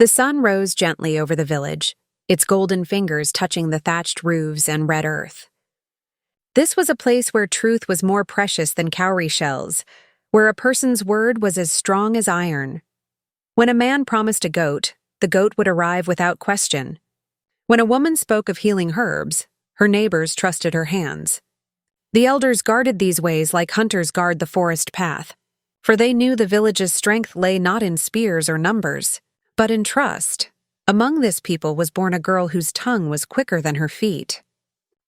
The sun rose gently over the village, its golden fingers touching the thatched roofs and red earth. This was a place where truth was more precious than cowrie shells, where a person's word was as strong as iron. When a man promised a goat, the goat would arrive without question. When a woman spoke of healing herbs, her neighbors trusted her hands. The elders guarded these ways like hunters guard the forest path, for they knew the village's strength lay not in spears or numbers, but in trust. Among this people was born a girl whose tongue was quicker than her feet.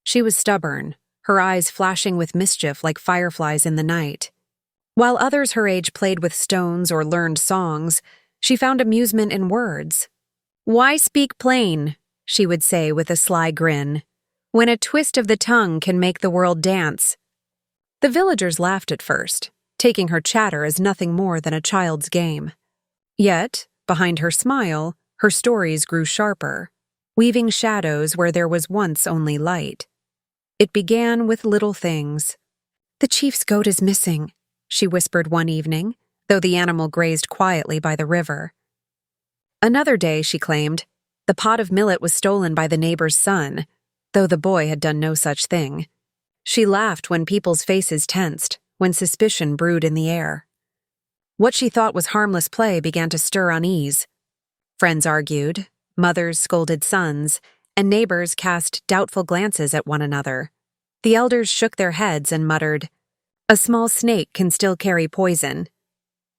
She was stubborn, her eyes flashing with mischief like fireflies in the night. While others her age played with stones or learned songs, she found amusement in words. "Why speak plain?" she would say with a sly grin, "when a twist of the tongue can make the world dance." The villagers laughed at first, taking her chatter as nothing more than a child's game. Yet, behind her smile, her stories grew sharper, weaving shadows where there was once only light. It began with little things. "The chief's goat is missing," she whispered one evening, though the animal grazed quietly by the river. Another day, she claimed, the pot of millet was stolen by the neighbor's son, though the boy had done no such thing. She laughed when people's faces tensed, when suspicion brewed in the air. What she thought was harmless play began to stir unease. Friends argued, mothers scolded sons, and neighbors cast doubtful glances at one another. The elders shook their heads and muttered, "A small snake can still carry poison."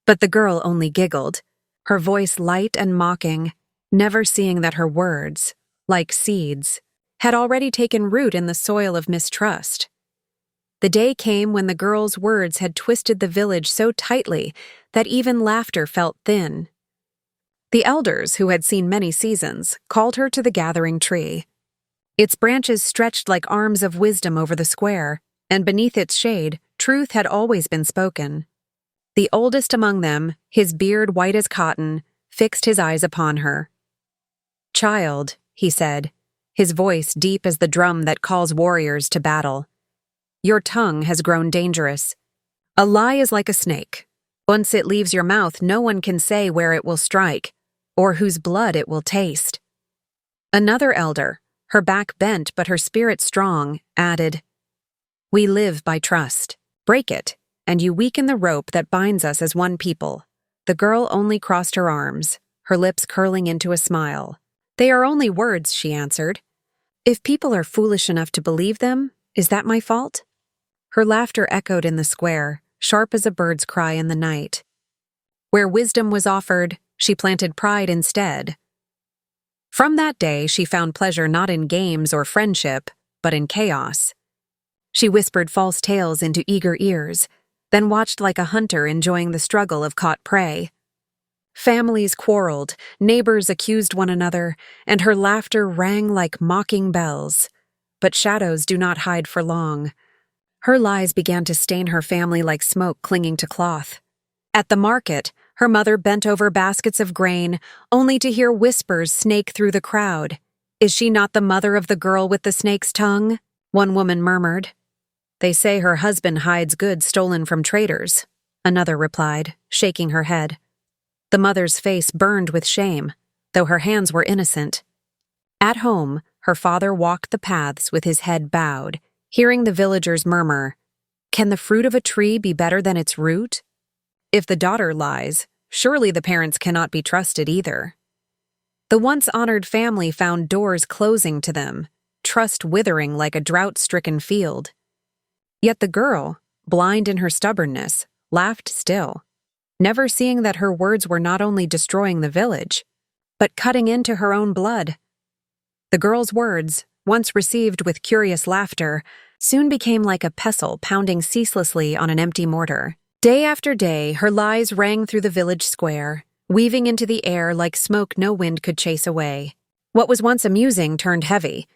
But the girl only giggled, her voice light and mocking, never seeing that her words, like seeds, had already taken root in the soil of mistrust. The day came when the girl's words had twisted the village so tightly that even laughter felt thin. The elders, who had seen many seasons, called her to the gathering tree. Its branches stretched like arms of wisdom over the square, and beneath its shade, truth had always been spoken. The oldest among them, his beard white as cotton, fixed his eyes upon her. "Child," he said, his voice deep as the drum that calls warriors to battle, "your tongue has grown dangerous. A lie is like a snake. Once it leaves your mouth, no one can say where it will strike, or whose blood it will taste." Another elder, her back bent but her spirit strong, added, "We live by trust. Break it, and you weaken the rope that binds us as one people." The girl only crossed her arms, her lips curling into a smile. "They are only words," she answered. "If people are foolish enough to believe them, is that my fault?" Her laughter echoed in the square, sharp as a bird's cry in the night. Where wisdom was offered, she planted pride instead. From that day, she found pleasure not in games or friendship, but in chaos. She whispered false tales into eager ears, then watched like a hunter enjoying the struggle of caught prey. Families quarreled, neighbors accused one another, and her laughter rang like mocking bells. But shadows do not hide for long. Her lies began to stain her family like smoke clinging to cloth. At the market, her mother bent over baskets of grain, only to hear whispers snake through the crowd. "Is she not the mother of the girl with the snake's tongue?" one woman murmured. "They say her husband hides goods stolen from traders," another replied, shaking her head. The mother's face burned with shame, though her hands were innocent. At home, her father walked the paths with his head bowed, hearing the villagers murmur, "Can the fruit of a tree be better than its root?" If the daughter lies, surely the parents cannot be trusted either. The once honored family found doors closing to them, trust withering like a drought-stricken field. Yet the girl, blind in her stubbornness, laughed still, never seeing that her words were not only destroying the village, but cutting into her own blood. The girl's words, once received with curious laughter, soon became like a pestle pounding ceaselessly on an empty mortar. Day after day, her lies rang through the village square, weaving into the air like smoke no wind could chase away. What was once amusing turned heavy.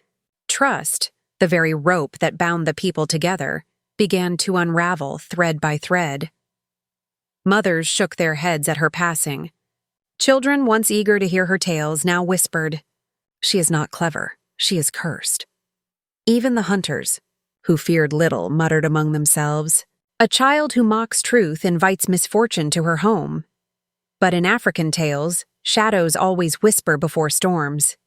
Trust, the very rope that bound the people together, began to unravel thread by thread. Mothers shook their heads at her passing. Children, once eager to hear her tales, now whispered, "She is not clever, she is cursed." Even the hunters, who feared little, muttered among themselves, "A child who mocks truth invites misfortune to her home." But in African tales, shadows always whisper before storms.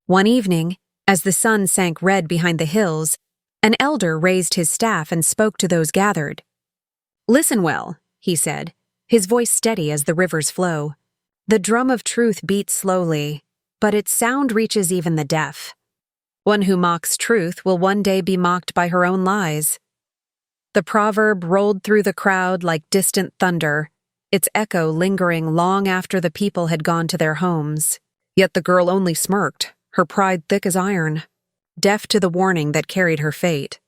One evening, as the sun sank red behind the hills, an elder raised his staff and spoke to those gathered. "Listen well," he said, his voice steady as the rivers flow. "The drum of truth beats slowly, but its sound reaches even the deaf. One who mocks truth will one day be mocked by her own lies." The proverb rolled through the crowd like distant thunder, its echo lingering long after the people had gone to their homes. Yet the girl only smirked, her pride thick as iron, deaf to the warning that carried her fate.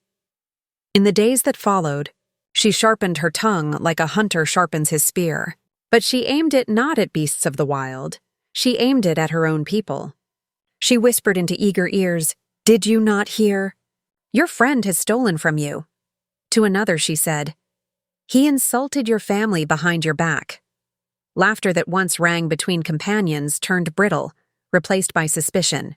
In the days that followed, she sharpened her tongue like a hunter sharpens his spear. But she aimed it not at beasts of the wild. She aimed it at her own people. She whispered into eager ears, "Did you not hear? Your friend has stolen from you." To another she said, "He insulted your family behind your back." Laughter that once rang between companions turned brittle, replaced by suspicion.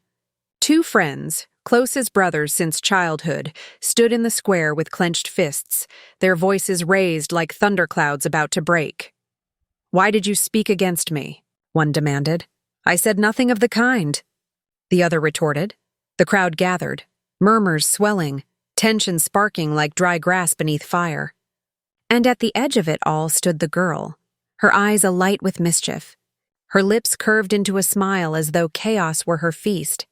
Two friends, close as brothers since childhood, stood in the square with clenched fists, their voices raised like thunderclouds about to break. "Why did you speak against me?" one demanded. "I said nothing of the kind," the other retorted. The crowd gathered, murmurs swelling, tension sparking like dry grass beneath fire. And at the edge of it all stood the girl, her eyes alight with mischief, her lips curved into a smile as though chaos were her feast.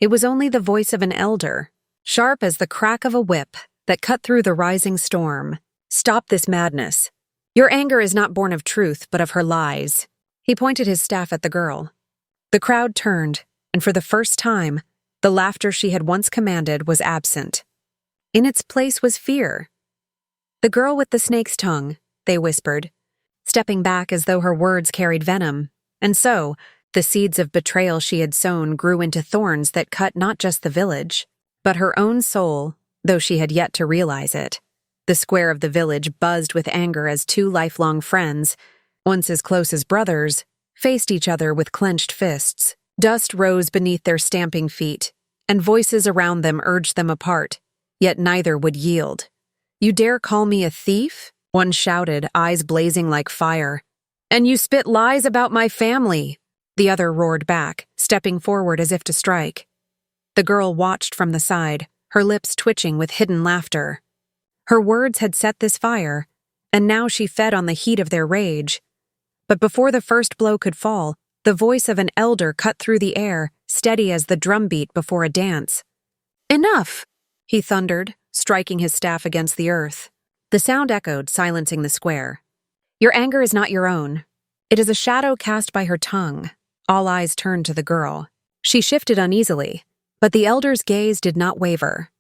It was only the voice of an elder, sharp as the crack of a whip, that cut through the rising storm. "Stop this madness. Your anger is not born of truth, but of her lies." He pointed his staff at the girl. The crowd turned, and for the first time, the laughter she had once commanded was absent. In its place was fear. "The girl with the snake's tongue," they whispered, stepping back as though her words carried venom. And so, the seeds of betrayal she had sown grew into thorns that cut not just the village, but her own soul, though she had yet to realize it. The square of the village buzzed with anger as two lifelong friends, once as close as brothers, faced each other with clenched fists. Dust rose beneath their stamping feet, and voices around them urged them apart, yet neither would yield. "You dare call me a thief?" one shouted, eyes blazing like fire. "And you spit lies about my family," the other roared back, stepping forward as if to strike. The girl watched from the side, her lips twitching with hidden laughter. Her words had set this fire, and now she fed on the heat of their rage. But before the first blow could fall, the voice of an elder cut through the air, steady as the drumbeat before a dance. "Enough!" he thundered, striking his staff against the earth. The sound echoed, silencing the square. "Your anger is not your own. It is a shadow cast by her tongue." All eyes turned to the girl. She shifted uneasily, but the elder's gaze did not waver.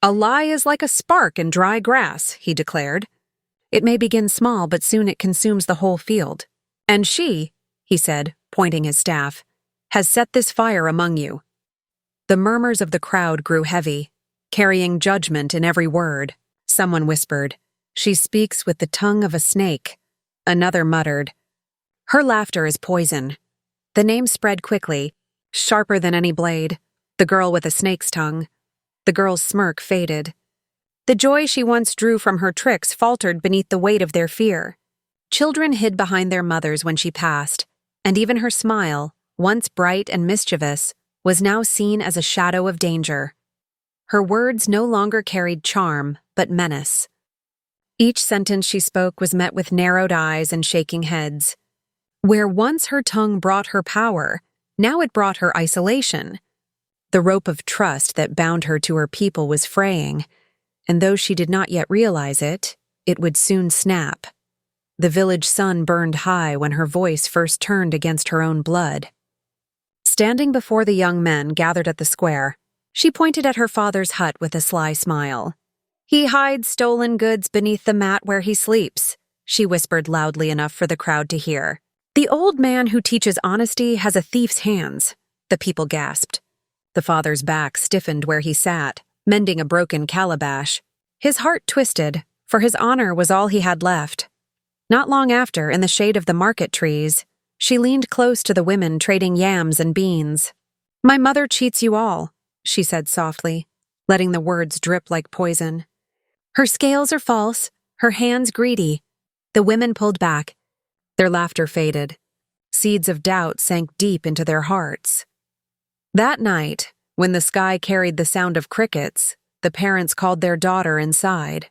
"A lie is like a spark in dry grass," he declared. "It may begin small, but soon it consumes the whole field. And she," he said, pointing his staff, "has set this fire among you." The murmurs of the crowd grew heavy, carrying judgment in every word. Someone whispered, "She speaks with the tongue of a snake." Another muttered, "Her laughter is poison." The name spread quickly, sharper than any blade. The girl with a snake's tongue. The girl's smirk faded. The joy she once drew from her tricks faltered beneath the weight of their fear. Children hid behind their mothers when she passed, and even her smile, once bright and mischievous, was now seen as a shadow of danger. Her words no longer carried charm, but menace. Each sentence she spoke was met with narrowed eyes and shaking heads. Where once her tongue brought her power, now it brought her isolation. The rope of trust that bound her to her people was fraying, and though she did not yet realize it, it would soon snap. The village sun burned high when her voice first turned against her own blood. Standing before the young men gathered at the square, she pointed at her father's hut with a sly smile. "He hides stolen goods beneath the mat where he sleeps," she whispered loudly enough for the crowd to hear. "The old man who teaches honesty has a thief's hands," the people gasped. The father's back stiffened where he sat, mending a broken calabash. His heart twisted, for his honor was all he had left. Not long after, in the shade of the market trees, she leaned close to the women trading yams and beans. "My mother cheats you all," she said softly, letting the words drip like poison. "Her scales are false, her hands greedy." The women pulled back. Their laughter faded. seeds of doubt sank deep into their hearts. That night, when the sky carried the sound of crickets, the parents called their daughter inside.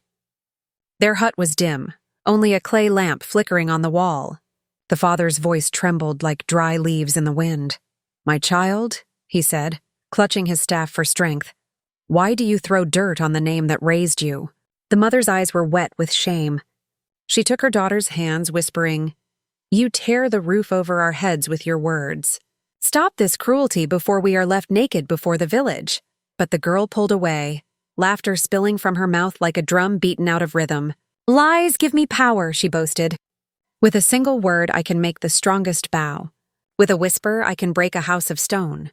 Their hut was dim, only a clay lamp flickering on the wall. The father's voice trembled like dry leaves in the wind. "My child," he said, clutching his staff for strength, "why do you throw dirt on the name that raised you?" The mother's eyes were wet with shame. She took her daughter's hands, whispering, "You tear the roof over our heads with your words. Stop this cruelty before we are left naked before the village." But the girl pulled away, laughter spilling from her mouth like a drum beaten out of rhythm. "Lies give me power," she boasted. "With a single word I can make the strongest bow. With a whisper I can break a house of stone.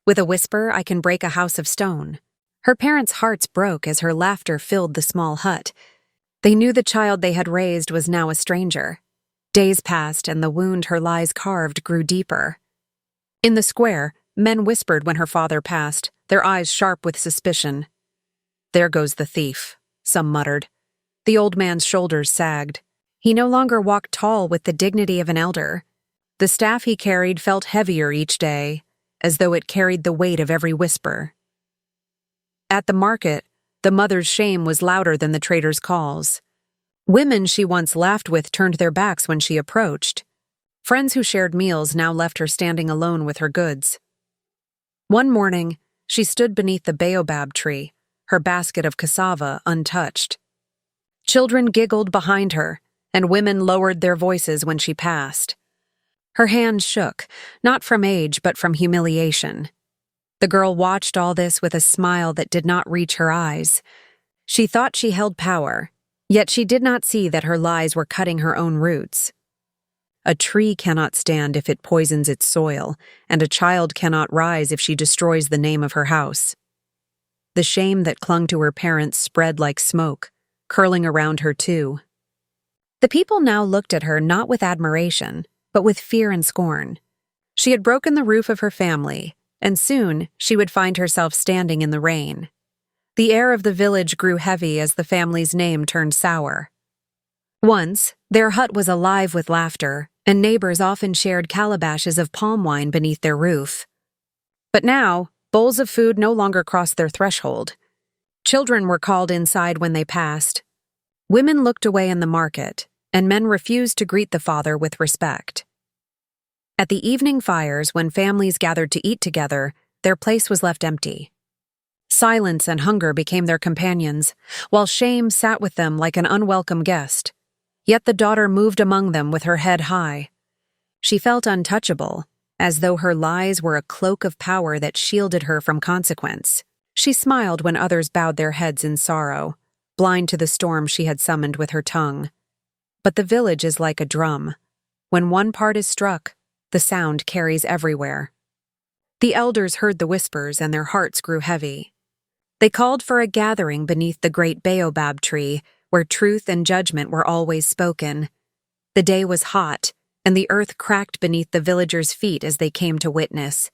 With a whisper I can break a house of stone." Her parents' hearts broke as her laughter filled the small hut. They knew the child they had raised was now a stranger. Days passed, and the wound her lies carved grew deeper. In the square, men whispered when her father passed, their eyes sharp with suspicion. "There goes the thief," some muttered. The old man's shoulders sagged. He no longer walked tall with the dignity of an elder. The staff he carried felt heavier each day, as though it carried the weight of every whisper. At the market, the mother's shame was louder than the trader's calls. Women she once laughed with turned their backs when she approached. Friends who shared meals now left her standing alone with her goods. One morning, she stood beneath the baobab tree, her basket of cassava untouched. Children giggled behind her, and women lowered their voices when she passed. Her hands shook, not from age but from humiliation. The girl watched all this with a smile that did not reach her eyes. She thought she held power, yet she did not see that her lies were cutting her own roots. A tree cannot stand if it poisons its soil, and a child cannot rise if she destroys the name of her house. The shame that clung to her parents spread like smoke, curling around her too. The people now looked at her not with admiration, but with fear and scorn. She had broken the roof of her family, and soon she would find herself standing in the rain. The air of the village grew heavy as the family's name turned sour. Once, their hut was alive with laughter, and neighbors often shared calabashes of palm wine beneath their roof. But now, bowls of food no longer crossed their threshold. Children were called inside when they passed. Women looked away in the market, and men refused to greet the father with respect. At the evening fires, when families gathered to eat together, their place was left empty. Silence and hunger became their companions, while shame sat with them like an unwelcome guest. Yet the daughter moved among them with her head high. She felt untouchable, as though her lies were a cloak of power that shielded her from consequence. She smiled when others bowed their heads in sorrow, blind to the storm she had summoned with her tongue. But the village is like a drum. When one part is struck, the sound carries everywhere. The elders heard the whispers and their hearts grew heavy. They called for a gathering beneath the great baobab tree, where truth and judgment were always spoken. The day was hot, and the earth cracked beneath the villagers' feet as they came to witness.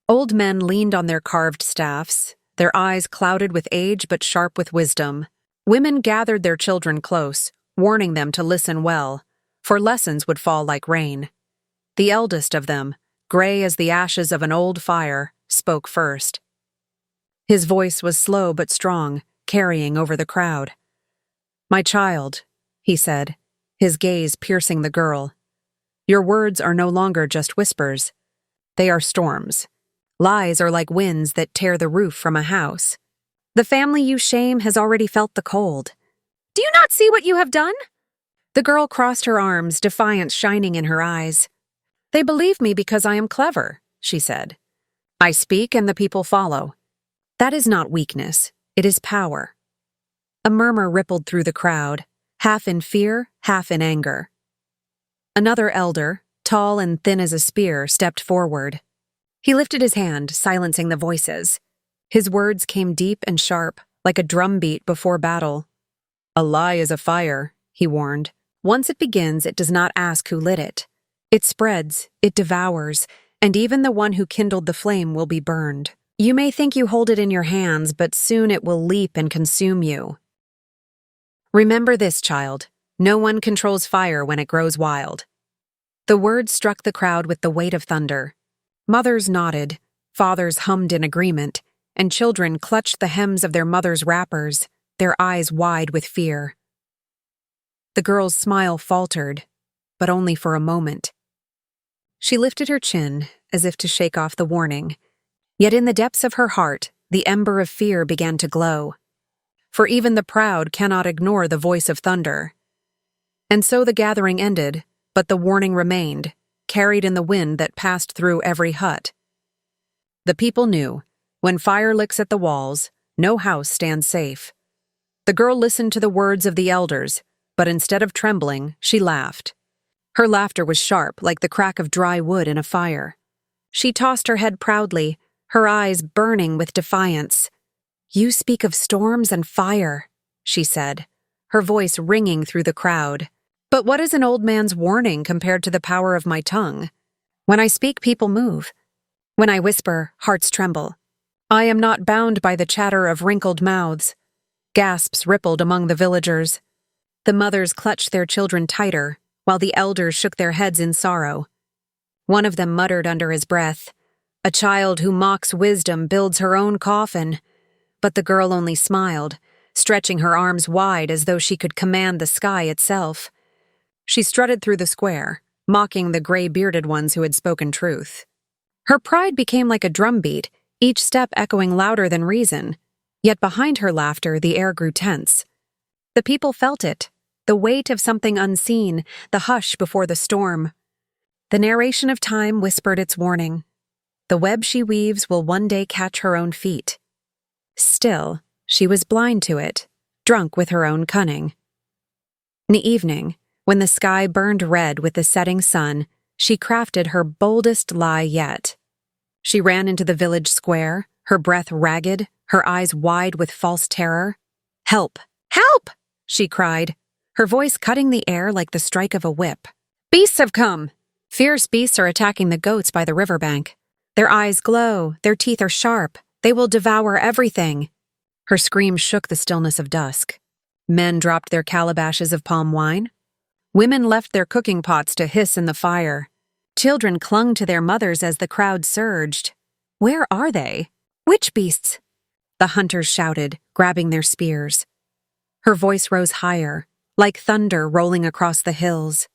Old men leaned on their carved staffs, their eyes clouded with age but sharp with wisdom. Women gathered their children close, warning them to listen well, for lessons would fall like rain. The eldest of them, gray as the ashes of an old fire, spoke first. His voice was slow but strong, carrying over the crowd. "My child," he said, his gaze piercing the girl, "your words are no longer just whispers. They are storms. Lies are like winds that tear the roof from a house. The family you shame has already felt the cold. Do you not see what you have done?" The girl crossed her arms, defiance shining in her eyes. "They believe me because I am clever," she said. "I speak and the people follow. That is not weakness, it is power." A murmur rippled through the crowd, half in fear, half in anger. Another elder, tall and thin as a spear, stepped forward. He lifted his hand, silencing the voices. His words came deep and sharp, like a drumbeat before battle. "A lie is a fire," he warned. "Once it begins, it does not ask who lit it. It spreads, it devours, and even the one who kindled the flame will be burned. You may think you hold it in your hands, but soon it will leap and consume you. Remember this, child. No one controls fire when it grows wild." The words struck the crowd with the weight of thunder. Mothers nodded, fathers hummed in agreement, and children clutched the hems of their mothers' wrappers, their eyes wide with fear. The girl's smile faltered, but only for a moment. She lifted her chin, as if to shake off the warning. Yet in the depths of her heart, the ember of fear began to glow. For even the proud cannot ignore the voice of thunder. And so the gathering ended, but the warning remained, carried in the wind that passed through every hut. The people knew, when fire licks at the walls, no house stands safe. The girl listened to the words of the elders, but instead of trembling, she laughed. Her laughter was sharp, like the crack of dry wood in a fire. She tossed her head proudly, her eyes burning with defiance. "You speak of storms and fire," she said, her voice ringing through the crowd. "But what is an old man's warning compared to the power of my tongue? When I speak, people move. When I whisper, hearts tremble. I am not bound by the chatter of wrinkled mouths." Gasps rippled among the villagers. The mothers clutched their children tighter, while the elders shook their heads in sorrow. One of them muttered under his breath, "A child who mocks wisdom builds her own coffin." But the girl only smiled, stretching her arms wide as though she could command the sky itself. She strutted through the square, mocking the gray-bearded ones who had spoken truth. Her pride became like a drumbeat, each step echoing louder than reason. Yet behind her laughter, the air grew tense. The people felt it, the weight of something unseen, the hush before the storm. The narration of time whispered its warning. The web she weaves will one day catch her own feet. Still, she was blind to it, drunk with her own cunning. In the evening, when the sky burned red with the setting sun, she crafted her boldest lie yet. She ran into the village square, her breath ragged, her eyes wide with false terror. "Help! Help!" she cried, her voice cutting the air like the strike of a whip. "Beasts have come! Fierce beasts are attacking the goats by the riverbank. Their eyes glow, their teeth are sharp. They will devour everything." Her scream shook the stillness of dusk. Men dropped their calabashes of palm wine. Women left their cooking pots to hiss in the fire. Children clung to their mothers as the crowd surged. "Where are they? Which beasts?" The hunters shouted, grabbing their spears. Her voice rose higher, like thunder rolling across the hills.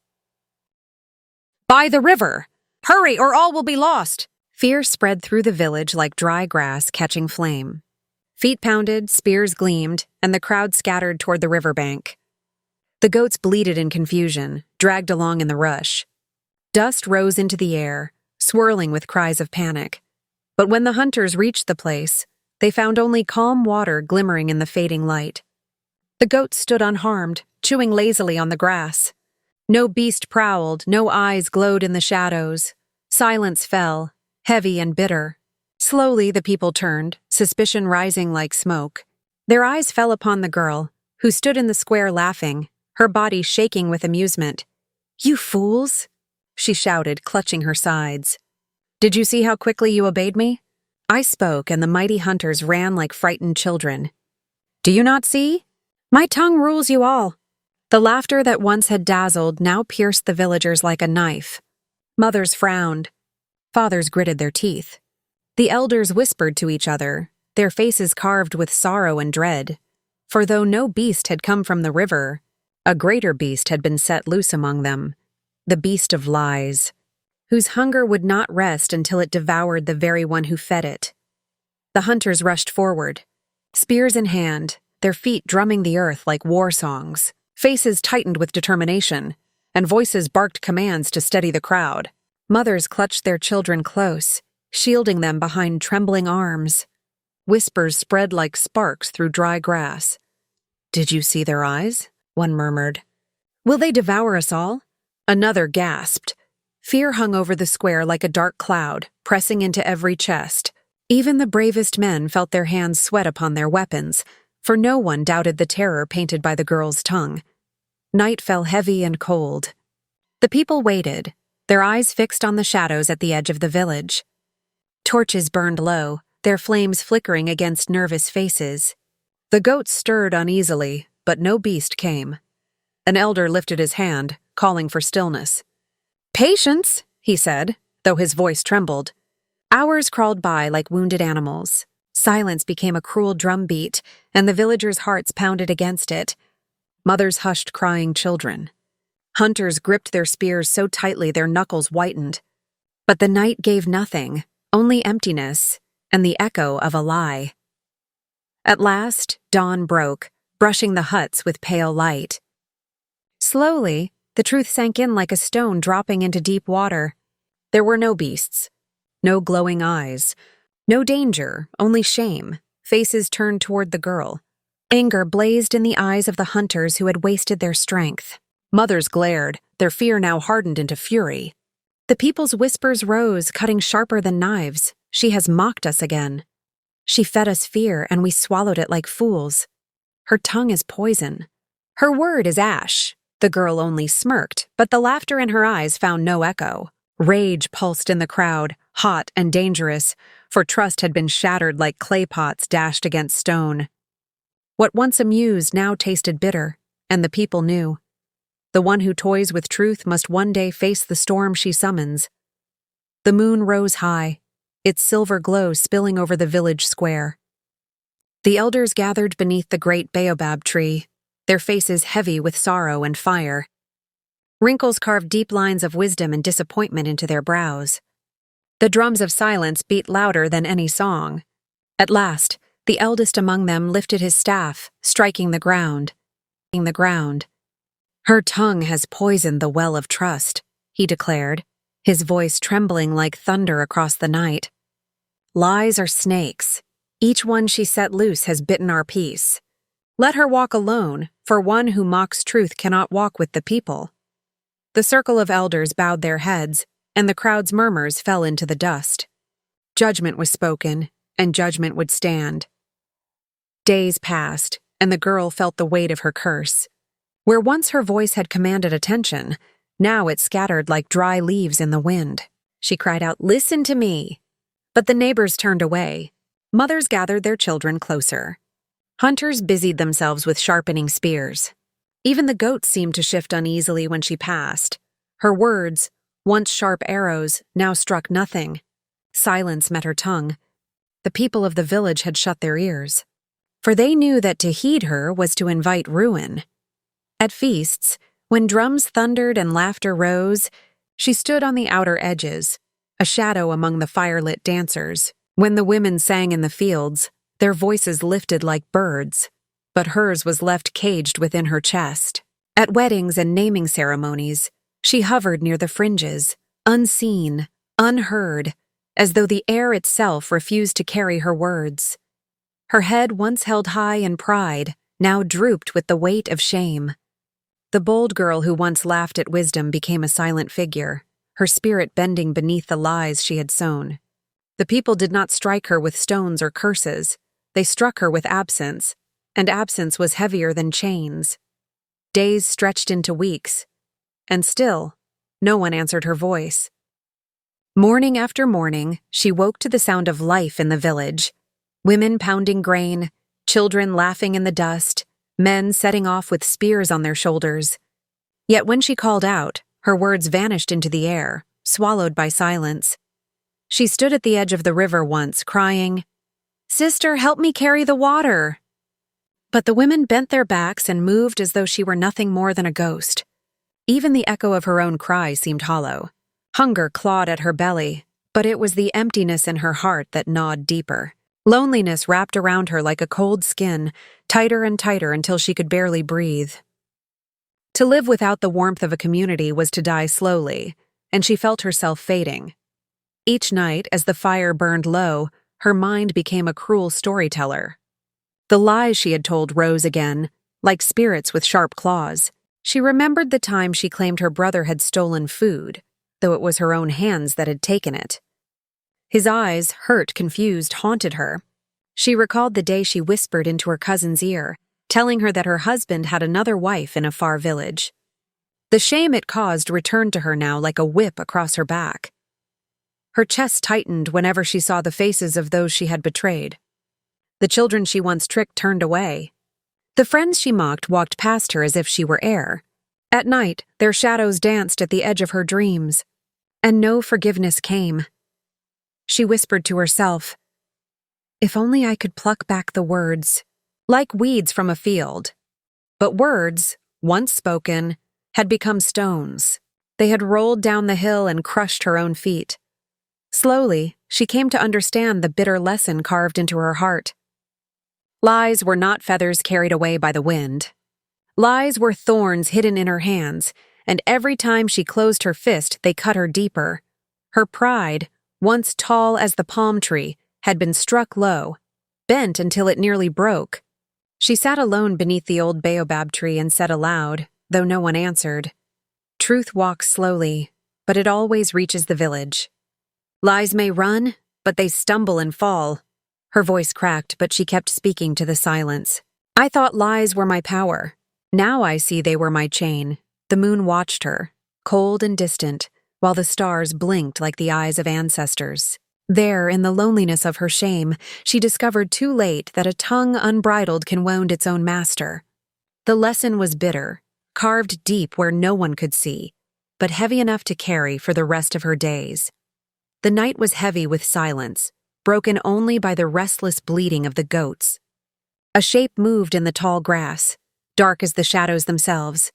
"By the river! Hurry, or all will be lost!" Fear spread through the village like dry grass catching flame. Feet pounded, spears gleamed, and the crowd scattered toward the riverbank. The goats bleated in confusion, dragged along in the rush. Dust rose into the air, swirling with cries of panic. But when the hunters reached the place, they found only calm water glimmering in the fading light. The goats stood unharmed, chewing lazily on the grass. No beast prowled, no eyes glowed in the shadows. Silence fell, heavy and bitter. Slowly the people turned, suspicion rising like smoke. Their eyes fell upon the girl, who stood in the square laughing, her body shaking with amusement. "You fools!" she shouted, clutching her sides. "Did you see how quickly you obeyed me?" I spoke, and the mighty hunters ran like frightened children. "Do you not see? My tongue rules you all." The laughter that once had dazzled now pierced the villagers like a knife. Mothers frowned. Fathers gritted their teeth. The elders whispered to each other, their faces carved with sorrow and dread. For though no beast had come from the river, a greater beast had been set loose among them, the beast of lies, whose hunger would not rest until it devoured the very one who fed it. The hunters rushed forward, spears in hand, their feet drumming the earth like war songs. Faces tightened with determination, and voices barked commands to steady the crowd. Mothers clutched their children close, shielding them behind trembling arms. Whispers spread like sparks through dry grass. "Did you see their eyes?" one murmured. "Will they devour us all?" Another gasped. Fear hung over the square like a dark cloud, pressing into every chest. Even the bravest men felt their hands sweat upon their weapons, for no one doubted the terror painted by the girl's tongue. Night fell heavy and cold. The people waited, their eyes fixed on the shadows at the edge of the village. Torches burned low, their flames flickering against nervous faces. The goats stirred uneasily, but no beast came. An elder lifted his hand, calling for stillness. "Patience," he said, though his voice trembled. Hours crawled by like wounded animals. Silence became a cruel drumbeat, and the villagers' hearts pounded against it. Mothers hushed crying children. Hunters gripped their spears so tightly their knuckles whitened. But the night gave nothing, only emptiness, and the echo of a lie. At last, dawn broke, brushing the huts with pale light. Slowly, the truth sank in like a stone dropping into deep water. There were no beasts, no glowing eyes, no danger, only shame, faces turned toward the girl. Anger blazed in the eyes of the hunters who had wasted their strength. Mothers glared, their fear now hardened into fury. The people's whispers rose, cutting sharper than knives. She has mocked us again. She fed us fear, and we swallowed it like fools. Her tongue is poison. Her word is ash. The girl only smirked, but the laughter in her eyes found no echo. Rage pulsed in the crowd, hot and dangerous, for trust had been shattered like clay pots dashed against stone. What once amused now tasted bitter, and the people knew. The one who toys with truth must one day face the storm she summons. The moon rose high, its silver glow spilling over the village square. The elders gathered beneath the great baobab tree, their faces heavy with sorrow and fire. Wrinkles carved deep lines of wisdom and disappointment into their brows. The drums of silence beat louder than any song. At last, the eldest among them lifted his staff, striking the ground. "Her tongue has poisoned the well of trust," he declared, his voice trembling like thunder across the night. "Lies are snakes. Each one she set loose has bitten our peace. Let her walk alone, for one who mocks truth cannot walk with the people." The circle of elders bowed their heads, and the crowd's murmurs fell into the dust. Judgment was spoken, and judgment would stand. Days passed, and the girl felt the weight of her curse. Where once her voice had commanded attention, now it scattered like dry leaves in the wind. She cried out, "Listen to me!" But the neighbors turned away. Mothers gathered their children closer. Hunters busied themselves with sharpening spears. Even the goats seemed to shift uneasily when she passed. Her words, once sharp arrows, now struck nothing. Silence met her tongue. The people of the village had shut their ears, for they knew that to heed her was to invite ruin. At feasts, when drums thundered and laughter rose, she stood on the outer edges, a shadow among the fire-lit dancers. When the women sang in the fields, their voices lifted like birds, but hers was left caged within her chest. At weddings and naming ceremonies, she hovered near the fringes, unseen, unheard, as though the air itself refused to carry her words. Her head once held high in pride, now drooped with the weight of shame. The bold girl who once laughed at wisdom became a silent figure, her spirit bending beneath the lies she had sown. The people did not strike her with stones or curses. They struck her with absence, and absence was heavier than chains. Days stretched into weeks, and still, no one answered her voice. Morning after morning, she woke to the sound of life in the village. Women pounding grain, children laughing in the dust, men setting off with spears on their shoulders. Yet when she called out, her words vanished into the air, swallowed by silence. She stood at the edge of the river once, crying, "Sister, help me carry the water." But the women bent their backs and moved as though she were nothing more than a ghost. Even the echo of her own cry seemed hollow. Hunger clawed at her belly, but it was the emptiness in her heart that gnawed deeper. Loneliness wrapped around her like a cold skin, tighter and tighter until she could barely breathe. To live without the warmth of a community was to die slowly, and she felt herself fading. Each night, as the fire burned low, her mind became a cruel storyteller. The lies she had told rose again, like spirits with sharp claws. She remembered the time she claimed her brother had stolen food, though it was her own hands that had taken it. His eyes, hurt, confused, haunted her. She recalled the day she whispered into her cousin's ear, telling her that her husband had another wife in a far village. The shame it caused returned to her now like a whip across her back. Her chest tightened whenever she saw the faces of those she had betrayed. The children she once tricked turned away. The friends she mocked walked past her as if she were air. At night, their shadows danced at the edge of her dreams, and no forgiveness came. She whispered to herself, "If only I could pluck back the words, like weeds from a field." But words, once spoken, had become stones. They had rolled down the hill and crushed her own feet. Slowly, she came to understand the bitter lesson carved into her heart. Lies were not feathers carried away by the wind. Lies were thorns hidden in her hands, and every time she closed her fist, they cut her deeper. Her pride, once tall as the palm tree, had been struck low, bent until it nearly broke. She sat alone beneath the old baobab tree and said aloud, though no one answered, "Truth walks slowly, but it always reaches the village. Lies may run, but they stumble and fall." Her voice cracked, but she kept speaking to the silence. "I thought lies were my power. Now I see they were my chain." The moon watched her, cold and distant, while the stars blinked like the eyes of ancestors. There, in the loneliness of her shame, she discovered too late that a tongue unbridled can wound its own master. The lesson was bitter, carved deep where no one could see, but heavy enough to carry for the rest of her days. The night was heavy with silence, broken only by the restless bleating of the goats. A shape moved in the tall grass, dark as the shadows themselves.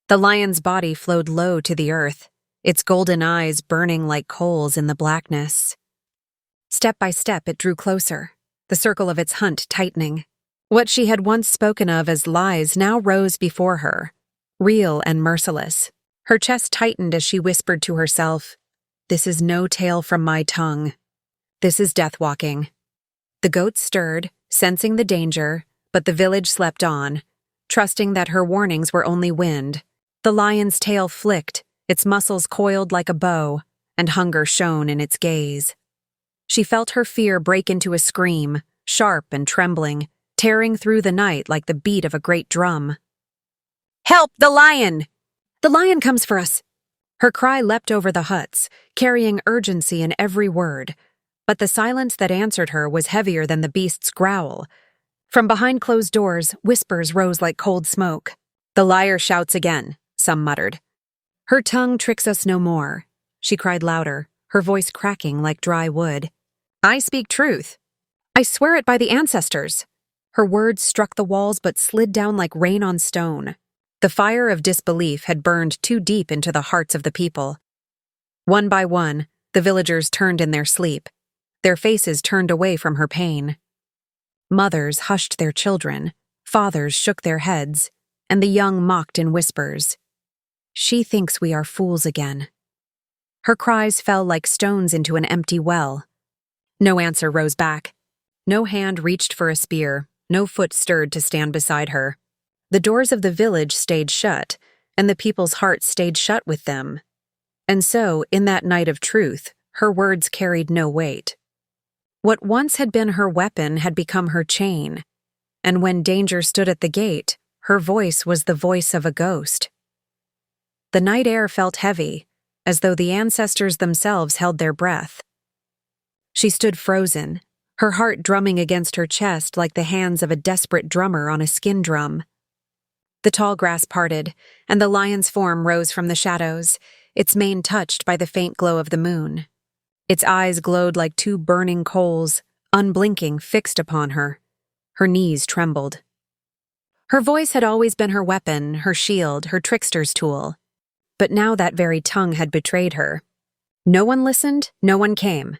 The lion's body flowed low to the earth, its golden eyes burning like coals in the blackness. Step by step it drew closer, the circle of its hunt tightening. What she had once spoken of as lies now rose before her, real and merciless. Her chest tightened as she whispered to herself, "This is no tale from my tongue. This is death walking." The goats stirred, sensing the danger, but the village slept on, trusting that her warnings were only wind. The lion's tail flicked, its muscles coiled like a bow, and hunger shone in its gaze. She felt her fear break into a scream, sharp and trembling, tearing through the night like the beat of a great drum. "Help, the lion! The lion comes for us!" Her cry leapt over the huts, carrying urgency in every word, but the silence that answered her was heavier than the beast's growl. From behind closed doors, whispers rose like cold smoke. "The liar shouts again," some muttered. "Her tongue tricks us no more," she cried louder, her voice cracking like dry wood. "I speak truth. I swear it by the ancestors." Her words struck the walls but slid down like rain on stone. The fire of disbelief had burned too deep into the hearts of the people. One by one, the villagers turned in their sleep, their faces turned away from her pain. Mothers hushed their children, fathers shook their heads, and the young mocked in whispers. "She thinks we are fools again." Her cries fell like stones into an empty well. No answer rose back. No hand reached for a spear, no foot stirred to stand beside her. The doors of the village stayed shut, and the people's hearts stayed shut with them. And so, in that night of truth, her words carried no weight. What once had been her weapon had become her chain, and when danger stood at the gate, her voice was the voice of a ghost. The night air felt heavy, as though the ancestors themselves held their breath. She stood frozen, her heart drumming against her chest like the hands of a desperate drummer on a skin drum. The tall grass parted, and the lion's form rose from the shadows, its mane touched by the faint glow of the moon. Its eyes glowed like two burning coals, unblinking, fixed upon her. Her knees trembled. Her voice had always been her weapon, her shield, her trickster's tool. But now that very tongue had betrayed her. No one listened, no one came.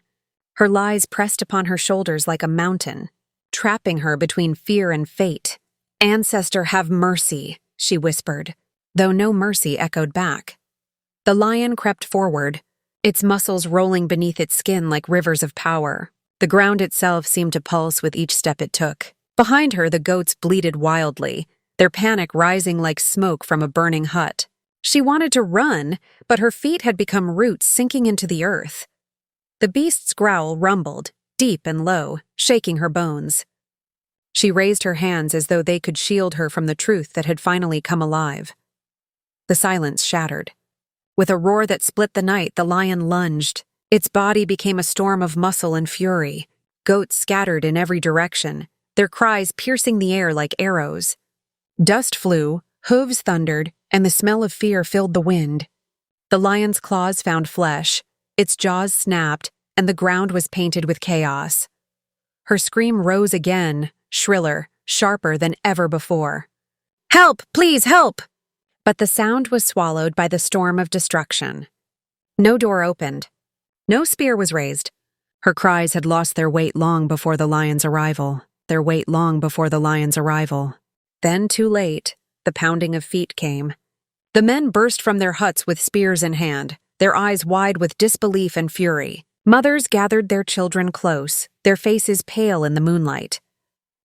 Her lies pressed upon her shoulders like a mountain, trapping her between fear and fate. "Ancestor, have mercy," she whispered, though no mercy echoed back. The lion crept forward, its muscles rolling beneath its skin like rivers of power. The ground itself seemed to pulse with each step it took. Behind her, the goats bleated wildly, their panic rising like smoke from a burning hut. She wanted to run, but her feet had become roots sinking into the earth. The beast's growl rumbled, deep and low, shaking her bones. She raised her hands as though they could shield her from the truth that had finally come alive. The silence shattered. With a roar that split the night, the lion lunged. Its body became a storm of muscle and fury. Goats scattered in every direction, their cries piercing the air like arrows. Dust flew, hooves thundered, and the smell of fear filled the wind. The lion's claws found flesh, its jaws snapped, and the ground was painted with chaos. Her scream rose again, shriller, sharper than ever before. "Help! Please, help!" But the sound was swallowed by the storm of destruction. No door opened. No spear was raised. Her cries had lost their weight long before the lion's arrival. Then, too late, the pounding of feet came. The men burst from their huts with spears in hand, their eyes wide with disbelief and fury. Mothers gathered their children close, their faces pale in the moonlight.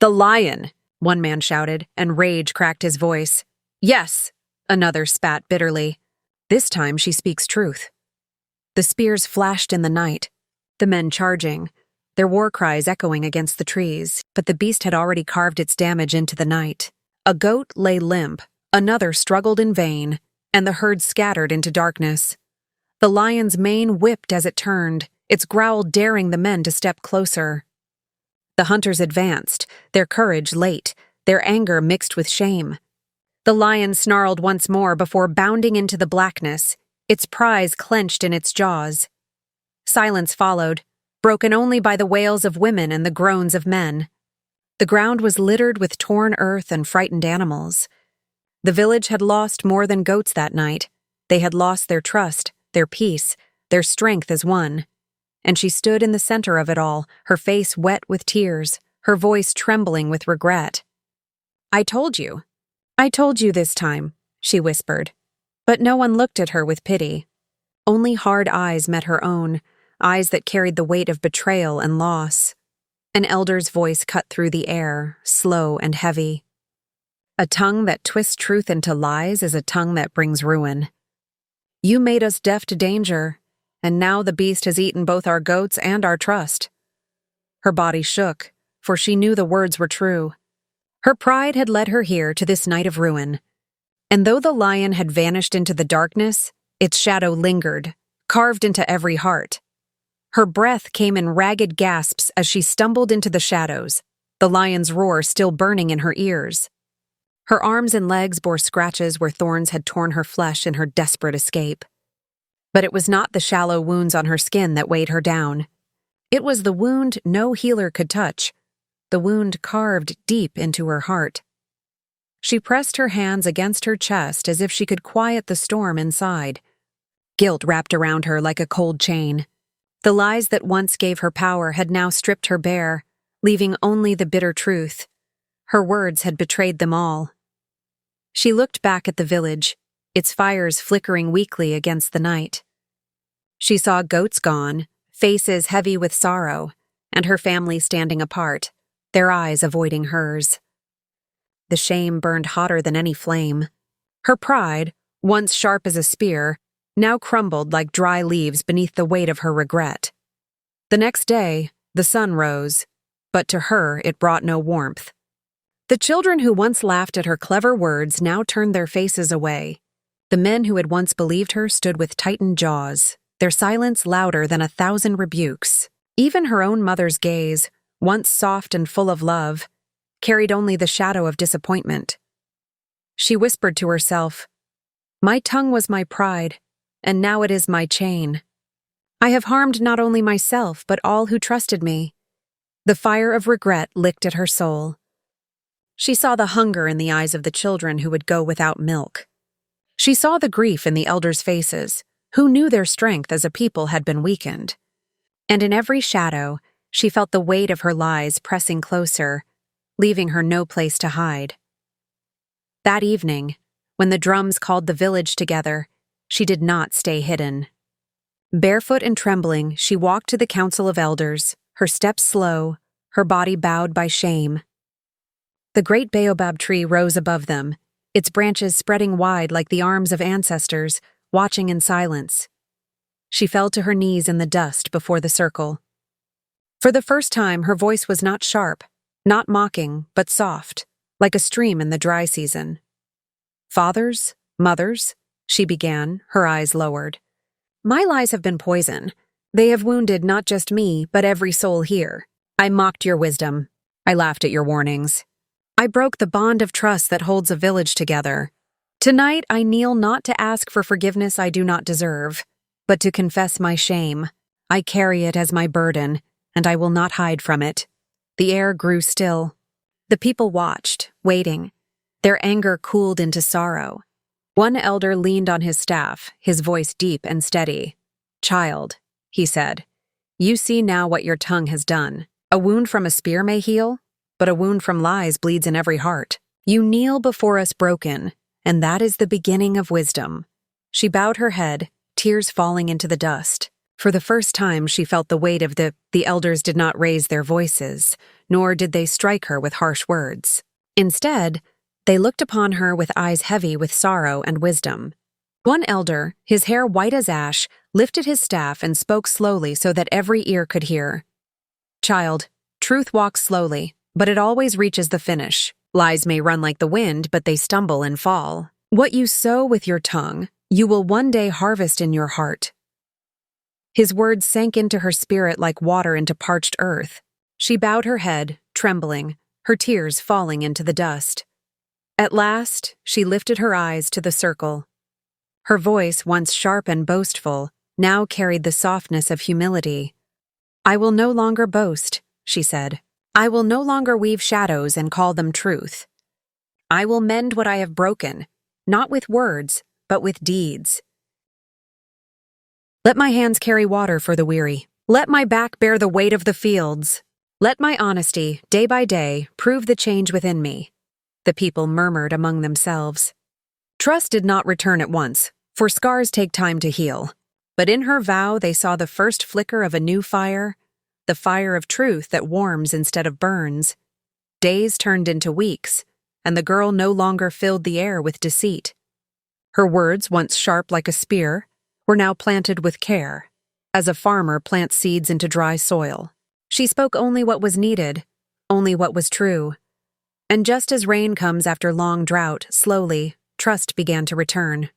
"The lion!" one man shouted, and rage cracked his voice. "Yes," another spat bitterly. "This time she speaks truth." The spears flashed in the night, the men charging, their war cries echoing against the trees, but the beast had already carved its damage into the night. A goat lay limp, another struggled in vain, and the herd scattered into darkness. The lion's mane whipped as it turned, its growl daring the men to step closer. The hunters advanced, their courage late, their anger mixed with shame. The lion snarled once more before bounding into the blackness, its prize clenched in its jaws. Silence followed, broken only by the wails of women and the groans of men. The ground was littered with torn earth and frightened animals. The village had lost more than goats that night. They had lost their trust, their peace, their strength as one. And she stood in the center of it all, her face wet with tears, her voice trembling with regret. I told you this time," she whispered. But no one looked at her with pity. Only hard eyes met her own, eyes that carried the weight of betrayal and loss. An elder's voice cut through the air, slow and heavy. "A tongue that twists truth into lies is a tongue that brings ruin. You made us deaf to danger, and now the beast has eaten both our goats and our trust." Her body shook, for she knew the words were true. Her pride had led her here to this night of ruin. And though the lion had vanished into the darkness, its shadow lingered, carved into every heart. Her breath came in ragged gasps as she stumbled into the shadows, the lion's roar still burning in her ears. Her arms and legs bore scratches where thorns had torn her flesh in her desperate escape. But it was not the shallow wounds on her skin that weighed her down. It was the wound no healer could touch, the wound carved deep into her heart. She pressed her hands against her chest as if she could quiet the storm inside. Guilt wrapped around her like a cold chain. The lies that once gave her power had now stripped her bare, leaving only the bitter truth. Her words had betrayed them all. She looked back at the village, its fires flickering weakly against the night. She saw goats gone, faces heavy with sorrow, and her family standing apart, their eyes avoiding hers. The shame burned hotter than any flame. Her pride, once sharp as a spear, now crumbled like dry leaves beneath the weight of her regret. The next day, the sun rose, but to her it brought no warmth. The children who once laughed at her clever words now turned their faces away. The men who had once believed her stood with tightened jaws, their silence louder than 1,000 rebukes. Even her own mother's gaze, once soft and full of love, carried only the shadow of disappointment. She whispered to herself, "My tongue was my pride, and now it is my chain. I have harmed not only myself, but all who trusted me." The fire of regret licked at her soul. She saw the hunger in the eyes of the children who would go without milk. She saw the grief in the elders' faces, who knew their strength as a people had been weakened. And in every shadow, she felt the weight of her lies pressing closer, leaving her no place to hide. That evening, when the drums called the village together, she did not stay hidden. Barefoot and trembling, she walked to the council of elders, her steps slow, her body bowed by shame. The great baobab tree rose above them, its branches spreading wide like the arms of ancestors, watching in silence. She fell to her knees in the dust before the circle. For the first time, her voice was not sharp, not mocking, but soft, like a stream in the dry season. "Fathers, mothers," she began, her eyes lowered. "My lies have been poison. They have wounded not just me, but every soul here. I mocked your wisdom. I laughed at your warnings. I broke the bond of trust that holds a village together. Tonight I kneel not to ask for forgiveness I do not deserve, but to confess my shame. I carry it as my burden, and I will not hide from it. The air grew still. The people watched, waiting. Their anger cooled into sorrow. One elder leaned on his staff, his voice deep and steady. "Child," he said, "you see now what your tongue has done. A wound from a spear may heal, but a wound from lies bleeds in every heart. You kneel before us broken, and that is the beginning of wisdom." She bowed her head, tears falling into the dust. For the first time she felt the weight of the elders did not raise their voices, nor did they strike her with harsh words. Instead, they looked upon her with eyes heavy with sorrow and wisdom. One elder, his hair white as ash, lifted his staff and spoke slowly so that every ear could hear. "Child, truth walks slowly, but it always reaches the finish. Lies may run like the wind, but they stumble and fall. What you sow with your tongue, you will one day harvest in your heart." His words sank into her spirit like water into parched earth. She bowed her head, trembling, her tears falling into the dust. At last, she lifted her eyes to the circle. Her voice, once sharp and boastful, now carried the softness of humility. "I will no longer boast," she said. "I will no longer weave shadows and call them truth. I will mend what I have broken, not with words, but with deeds. Let my hands carry water for the weary. Let my back bear the weight of the fields. Let my honesty, day by day, prove the change within me." The people murmured among themselves. Trust did not return at once, for scars take time to heal. But in her vow they saw the first flicker of a new fire, the fire of truth that warms instead of burns. Days turned into weeks, and the girl no longer filled the air with deceit. Her words, once sharp like a spear, were now planted with care, as a farmer plants seeds into dry soil. She spoke only what was needed, only what was true. And just as rain comes after long drought, slowly, trust began to return.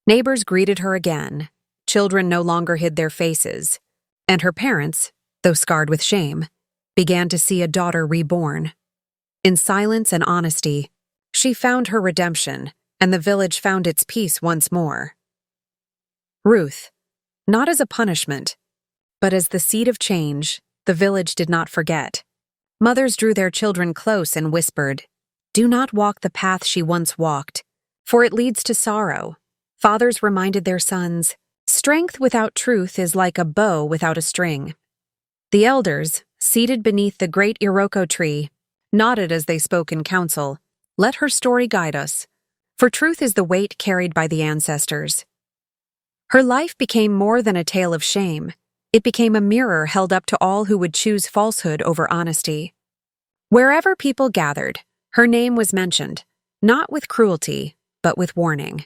Neighbors greeted her again. Children no longer hid their faces. And her parents, though scarred with shame, began to see a daughter reborn. In silence and honesty, she found her redemption, and the village found its peace once more. Ruth, not as a punishment, but as the seed of change, the village did not forget. Mothers drew their children close and whispered, "Do not walk the path she once walked, for it leads to sorrow." Fathers reminded their sons, "Strength without truth is like a bow without a string." The elders, seated beneath the great Iroko tree, nodded as they spoke in council, "Let her story guide us, for truth is the weight carried by the ancestors." Her life became more than a tale of shame. It became a mirror held up to all who would choose falsehood over honesty. Wherever people gathered, her name was mentioned, not with cruelty, but with warning.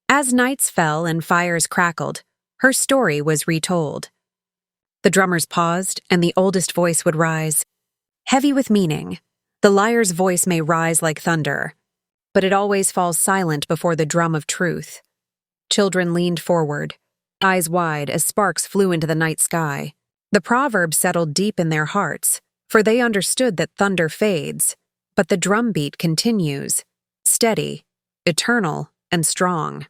As nights fell and fires crackled, her story was retold. The drummers paused, and the oldest voice would rise. Heavy with meaning, the liar's voice may rise like thunder, but it always falls silent before the drum of truth. Children leaned forward, eyes wide as sparks flew into the night sky. The proverb settled deep in their hearts, for they understood that thunder fades, but the drumbeat continues, steady, eternal, and strong.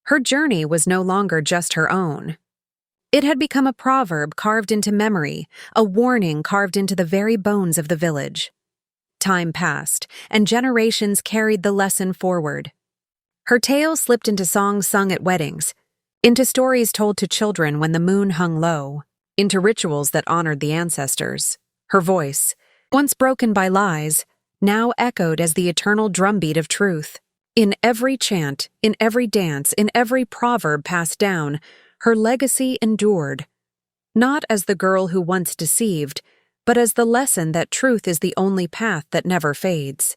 Her journey was no longer just her own. It had become a proverb carved into memory, a warning carved into the very bones of the village. Time passed, and generations carried the lesson forward. Her tale slipped into songs sung at weddings, into stories told to children when the moon hung low, into rituals that honored the ancestors. Her voice, once broken by lies, now echoed as the eternal drumbeat of truth. In every chant, in every dance, in every proverb passed down, her legacy endured, not as the girl who once deceived, but as the lesson that truth is the only path that never fades.